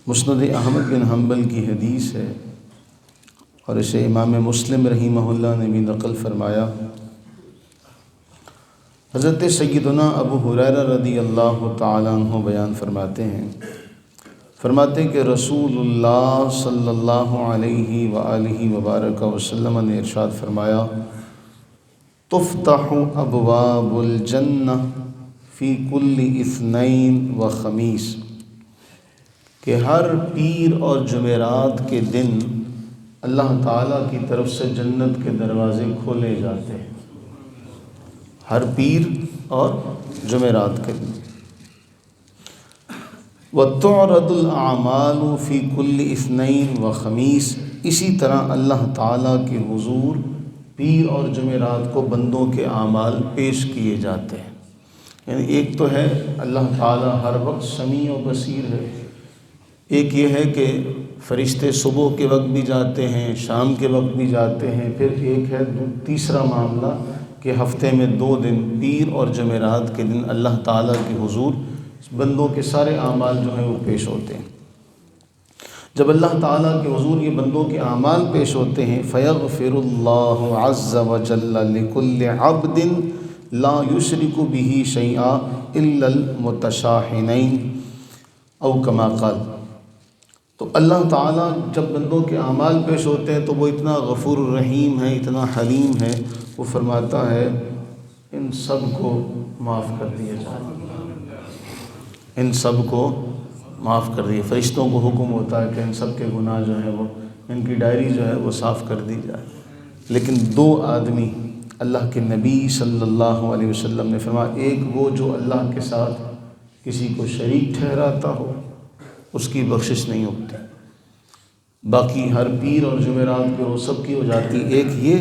مسند احمد بن حنبل کی حدیث ہے اور اسے امام مسلم رحمہ اللہ نے بھی نقل فرمایا۔ حضرت سیدنا ابو ہریرہ رضی اللہ تعالیٰ عنہ بیان فرماتے ہیں کہ رسول اللہ صلی اللہ علیہ وآلہ وبارک وسلم نے ارشاد فرمایا، تفتح ابواب الجنہ فی کل اثنین و خمیس، کہ ہر پیر اور جمعرات کے دن اللہ تعالیٰ کی طرف سے جنت کے دروازے کھولے جاتے ہیں، ہر پیر اور جمعرات کے دن۔ وَتُعْرَضُ الْأَعْمَالُ فِي كُلِّ اثْنَيْنِ وَخَمِيسٍ، اسی طرح اللہ تعالیٰ کے حضور پیر اور جمعرات کو بندوں کے اعمال پیش کیے جاتے ہیں۔ یعنی ایک تو ہے اللہ تعالیٰ ہر وقت سمیع و بصیر ہے، ایک یہ ہے کہ فرشتے صبح کے وقت بھی جاتے ہیں، شام کے وقت بھی جاتے ہیں، پھر ایک ہے تیسرا معاملہ کہ ہفتے میں 2 دن پیر اور جمعرات کے دن اللہ تعالیٰ کے حضور بندوں کے سارے اعمال جو ہیں وہ پیش ہوتے ہیں۔ جب اللہ تعالیٰ کے حضور یہ بندوں کے اعمال پیش ہوتے ہیں، فَيَغْفِرُ اللَّهُ عَزَّ وَجَلَّ لِكُلِّ عَبْدٍ لَا يُشْرِكُ بِهِ شَيْئًا إِلَّا الْمُتَشَاحِنَيْنِ أَوْ كَمَا قَالَ۔ تو اللہ تعالیٰ جب بندوں کے اعمال پیش ہوتے ہیں تو وہ اتنا غفور الرحیم ہے، اتنا حلیم ہے، وہ فرماتا ہے ان سب کو معاف کر دیا جائے، ان سب کو معاف کر دیا۔ فرشتوں کو حکم ہوتا ہے کہ ان سب کے گناہ جو ہیں وہ ان کی ڈائری جو ہے وہ صاف کر دی جائے، لیکن 2 آدمی اللہ کے نبی صلی اللہ علیہ وسلم نے فرمایا، ایک وہ جو اللہ کے ساتھ کسی کو شریک ٹھہراتا ہو، اس کی بخشش نہیں ہوتی، باقی ہر پیر اور جمعرات کے وہ سب کی ہو جاتی۔ ایک یہ،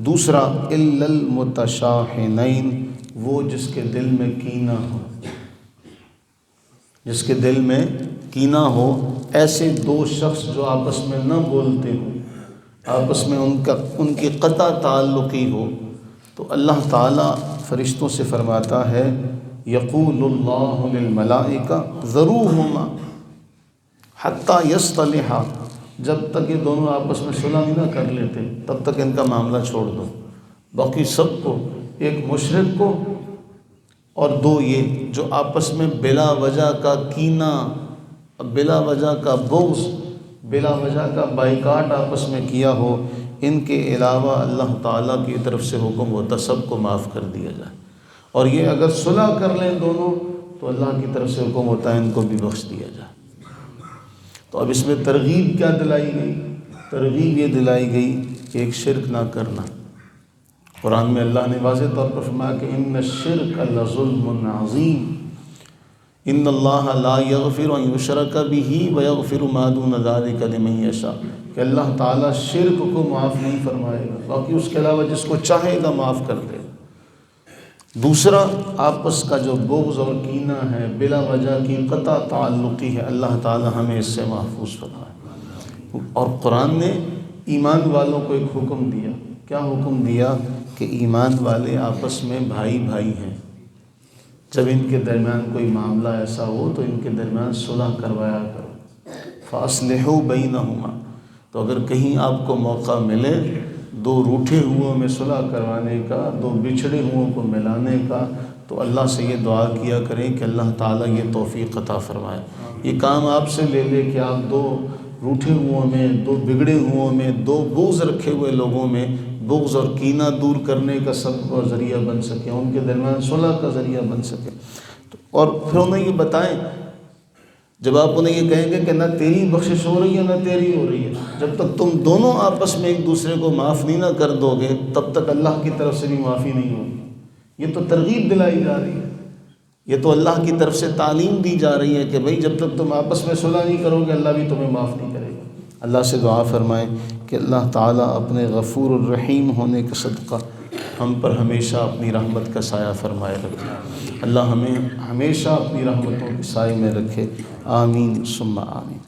دوسرا الا المتشاحنین، وہ جس کے دل میں کینہ ہو، جس کے دل میں کینہ ہو، ایسے 2 شخص جو آپس میں نہ بولتے ہوں، آپس میں ان کی قطع تعلقی ہو، تو اللہ تعالیٰ فرشتوں سے فرماتا ہے، یقول اللہ للملائکہ ذروہما حتی یصطلحا، جب تک یہ دونوں آپس میں صلح نہیں نہ کر لیتے تب تک ان کا معاملہ چھوڑ دو۔ باقی سب کو، ایک مشرک کو اور 2 یہ جو آپس میں بلا وجہ کا کینہ، بلا وجہ کا بغض، بلا وجہ کا بائیکاٹ آپس میں کیا ہو، ان کے علاوہ اللہ تعالیٰ کی طرف سے حکم ہوتا سب کو معاف کر دیا جائے، اور یہ اگر صلح کر لیں دونوں تو اللہ کی طرف سے حکم ہوتا ہے ان کو بھی بخش دیا جائے۔ تو اب اس میں ترغیب کیا دلائی گئی؟ ترغیب یہ دلائی گئی کہ ایک شرک نہ کرنا۔ قرآن میں اللہ نے واضح طور پر فرمایا کہ ان الشرک لظلم عظیم، ان اللہ لا یغفر ان یشرک بہ ویغفر ما دون ذلک لمن یشاء، کہ اللہ تعالیٰ شرک کو معاف نہیں فرمائے گا، باقی اس کے علاوہ جس کو چاہے گا معاف کر دے گا۔ دوسرا، آپس کا جو بغض اور کینہ ہے، بلا وجہ کی قطع تعلقی ہے، اللہ تعالی ہمیں اس سے محفوظ فرمائے۔ اور قرآن نے ایمان والوں کو ایک حکم دیا، کیا حکم دیا؟ کہ ایمان والے آپس میں بھائی بھائی ہیں، جب ان کے درمیان کوئی معاملہ ایسا ہو تو ان کے درمیان صلح کروایا کرو، فاصلحوا بینہما۔ تو اگر کہیں آپ کو موقع ملے 2 روٹھے ہوئوں میں صلح کروانے کا، 2 بچھڑے ہوئوں کو ملانے کا، تو اللہ سے یہ دعا کیا کریں کہ اللہ تعالیٰ یہ توفیق عطا فرمائے۔ یہ کام آپ سے لے لے کہ آپ 2 روٹھے ہوئوں میں، 2 بگڑے ہوئوں میں، 2 بغض رکھے ہوئے لوگوں میں بغض اور کینہ دور کرنے کا سبب اور ذریعہ بن سکیں، ان کے درمیان صلح کا ذریعہ بن سکیں۔ اور پھر انہیں یہ بتائیں، جب آپ انہیں یہ کہیں گے کہ نہ تیری بخشش ہو رہی ہے نہ تیری ہو رہی ہے، جب تک تم دونوں آپس میں ایک دوسرے کو معاف نہیں نہ کر دو گے تب تک اللہ کی طرف سے بھی معافی نہیں ہوگی۔ یہ تو ترغیب دلائی جا رہی ہے، یہ تو اللہ کی طرف سے تعلیم دی جا رہی ہے کہ بھئی جب تک تم آپس میں صلح نہیں کرو گے اللہ بھی تمہیں معاف نہیں کرے گا۔ اللہ سے دعا فرمائیں کہ اللہ تعالیٰ اپنے غفور الرحیم ہونے کا صدقہ ہم پر ہمیشہ اپنی رحمت کا سایہ فرمائے رکھے۔ اللہ ہمیں ہمیشہ اپنی رحمتوں کے سائے میں رکھے، آمین ثم آمین۔